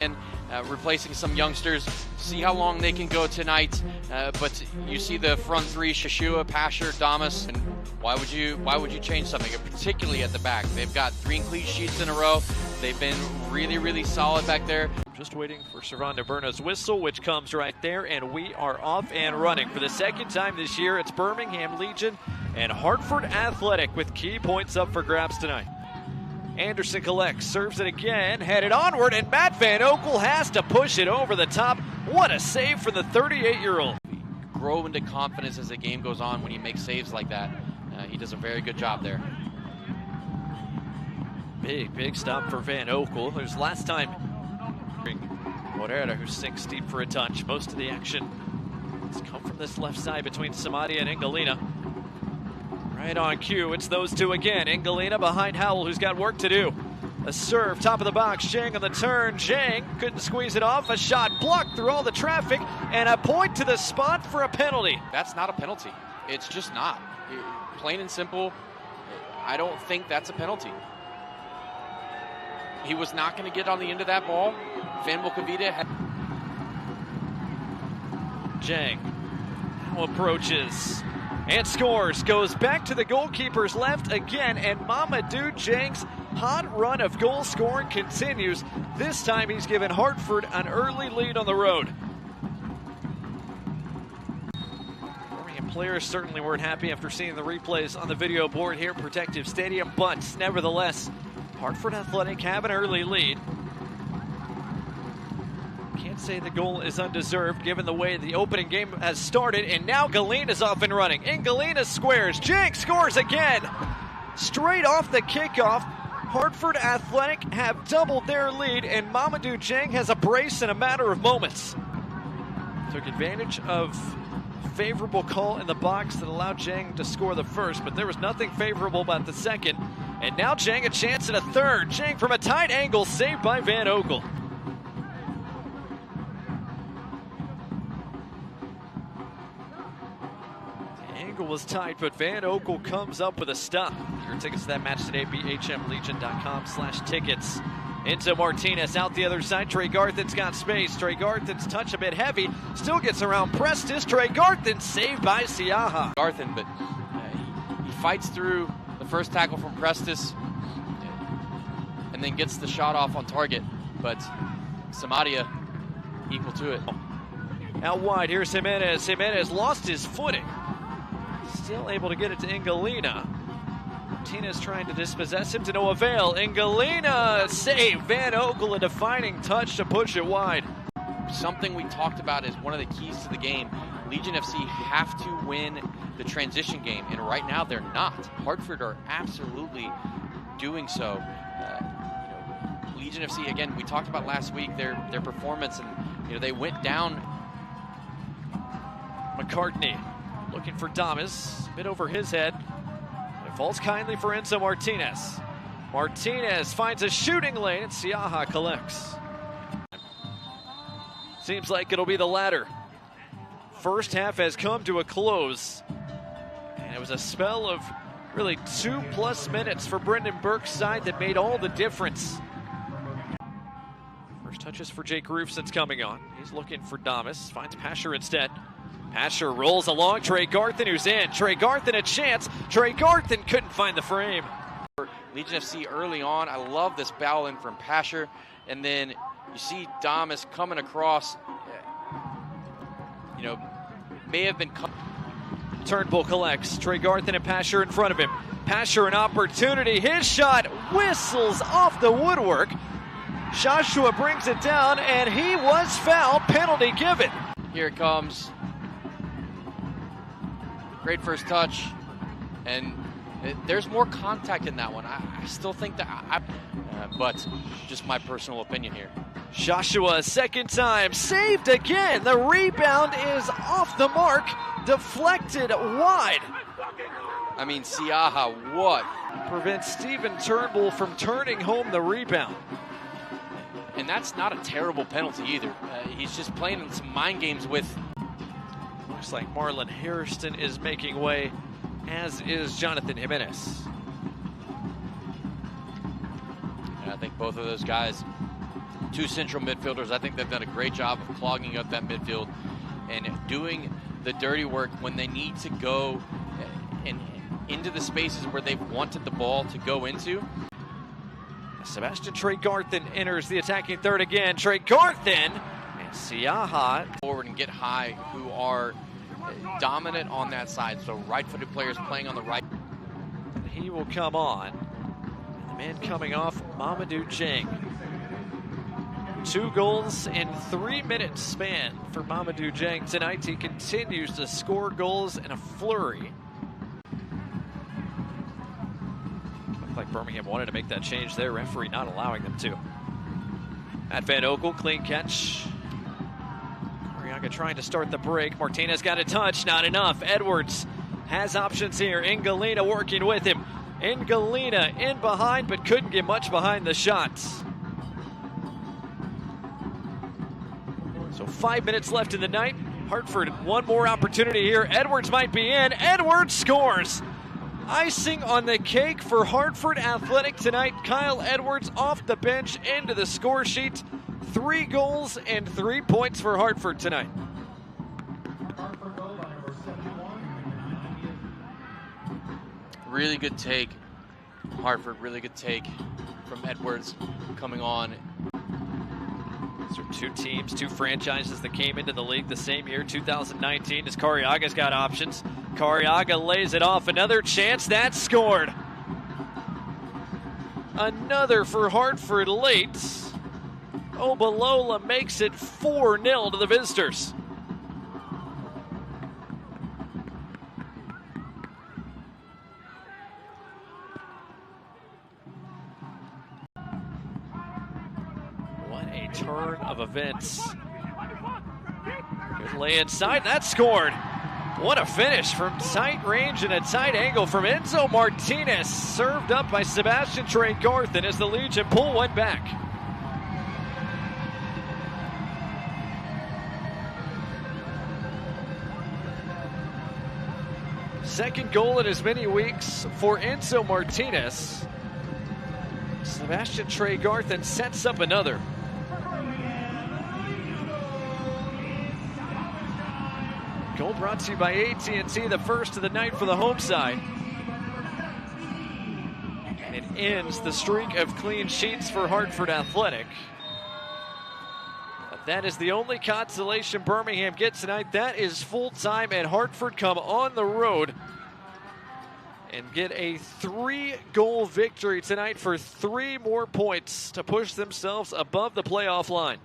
and replacing some youngsters. See how long they can go tonight. But you see the front three: Shashua, Pasher, Damas. And why would you change something, particularly at the back? They've got 3 clean sheets in a row. They've been really, really solid back there. Just waiting for Servando Berna's whistle, which comes right there, and we are off and running. For the second time this year, it's Birmingham Legion and Hartford Athletic with key points up for grabs tonight. Anderson collects, serves it again, headed onward, and Matt Van Oekel has to push it over the top. What a save for the 38-year-old. Grow into confidence as the game goes on when he makes saves like that. He does a very good job there. Big stop for Van Oekel, who's last time Morera, who sinks deep for a touch. Most of the action has come from this left side between Samadia and Engalina. Right on cue, it's those two again. Engalina behind Howell, who's got work to do. A serve, top of the box, Zhang on the turn. Zhang couldn't squeeze it off. A shot blocked through all the traffic, and a point to the spot for a penalty. That's not a penalty. It's just not. Plain and simple, I don't think that's a penalty. He was not going to get on the end of that ball. Van Wilkevita had... Zhang now approaches and scores. Goes back to the goalkeeper's left again, and Mamadou Zhang's hot run of goal scoring continues. This time he's given Hartford an early lead on the road. Birmingham players certainly weren't happy after seeing the replays on the video board here at Protective Stadium, but nevertheless, Hartford Athletic have an early lead. Can't say the goal is undeserved given the way the opening game has started, and now Galina's off and running. Galina squares, Zhang scores again! Straight off the kickoff, Hartford Athletic have doubled their lead, and Mamadou Zhang has a brace in a matter of moments. Took advantage of favorable call in the box that allowed Zhang to score the first, but there was nothing favorable about the second. And now Zhang a chance at a third. Zhang from a tight angle, saved by Van Oekel. The angle was tight, but Van Oekel comes up with a stop. Your tickets to that match today, bhmlegion.com/tickets. Into Martinez, out the other side. Trey Garthen's got space. Trey Garthen's touch a bit heavy. Still gets around Prestis. Trey Garthen saved by Siaha. Garthen, but he fights through the first tackle from Prestis and then gets the shot off on target. But Samadia equal to it. Out wide, here's Jimenez. Jimenez lost his footing. Still able to get it to Engalina. Martinez trying to dispossess him to no avail. Engalina save. Van Oekel a defining touch to push it wide. Something we talked about is one of the keys to the game. Legion FC have to win the transition game, and right now they're not. Hartford are absolutely doing so. Legion FC, again, we talked about last week their performance, and they went down. McCartney looking for Damas, a bit over his head. It falls kindly for Enzo Martinez. Martinez finds a shooting lane, and Siaha collects. Seems like it'll be the latter. First half has come to a close, and it was a spell of really 2+ minutes for Brendan Burke's side that made all the difference. First touches for Jake Roofson's coming on. He's looking for Damas, finds Pasher instead. Pasher rolls along, Trey Garthen who's in. Trey Garthen a chance. Trey Garthen couldn't find the frame. Legion FC early on, I love this battle in from Pasher, and then you see Damas coming across. May have been... Turnbull collects. Trey Garthen and Pasher in front of him. Pasher an opportunity. His shot whistles off the woodwork. Joshua brings it down, and he was fouled. Penalty given. Here it comes. Great first touch. And there's more contact in that one. I still think that... but just my personal opinion here. Joshua, second time, saved again. The rebound is off the mark, deflected wide. I mean, Siaha, what? Prevents Stephen Turnbull from turning home the rebound. And that's not a terrible penalty either. He's just playing some mind games with... Looks like Marlon Hairston is making way, as is Jonathan Jimenez. And I think both of those guys two central midfielders. I think they've done a great job of clogging up that midfield and doing the dirty work when they need to go and into the spaces where they've wanted the ball to go into. Sebastian Tregarthen enters the attacking third again. Tregarthen and Siaha forward and get high, who are dominant on that side. So right-footed players playing on the right. He will come on. The man coming off, Mamadou Dieng. 2 goals in 3 minutes span for Mamadou Dieng tonight. He continues to score goals in a flurry. Looked like Birmingham wanted to make that change there. Referee not allowing them to. At Van Oekel, clean catch. Arriaga trying to start the break. Martinez got a touch, not enough. Edwards has options here. Ingalina working with him. Ingalina in behind, but couldn't get much behind the shots. So 5 minutes left in the night. Hartford, one more opportunity here. Edwards might be in. Edwards scores. Icing on the cake for Hartford Athletic tonight. Kyle Edwards off the bench into the score sheet. 3 goals and 3 points for Hartford tonight. Really good take, Hartford. Really good take from Edwards coming on. These are 2 teams, 2 franchises that came into the league the same year, 2019, as Arriaga's got options. Arriaga lays it off. Another chance. That's scored. Another for Hartford late. Obalola makes it 4-0 to the visitors. What a turn of events. Good lay inside. That's scored. What a finish from tight range and a tight angle from Enzo Martinez. Served up by Sebastian Tregarthen as the Legion pull one back. Second goal in as many weeks for Enzo Martinez. Sebastian Tregarthen sets up another. Goal brought to you by AT&T, the first of the night for the home side. And it ends the streak of clean sheets for Hartford Athletic. But that is the only consolation Birmingham gets tonight. That is full time, and Hartford come on the road and get a 3-goal victory tonight for 3 more points to push themselves above the playoff line.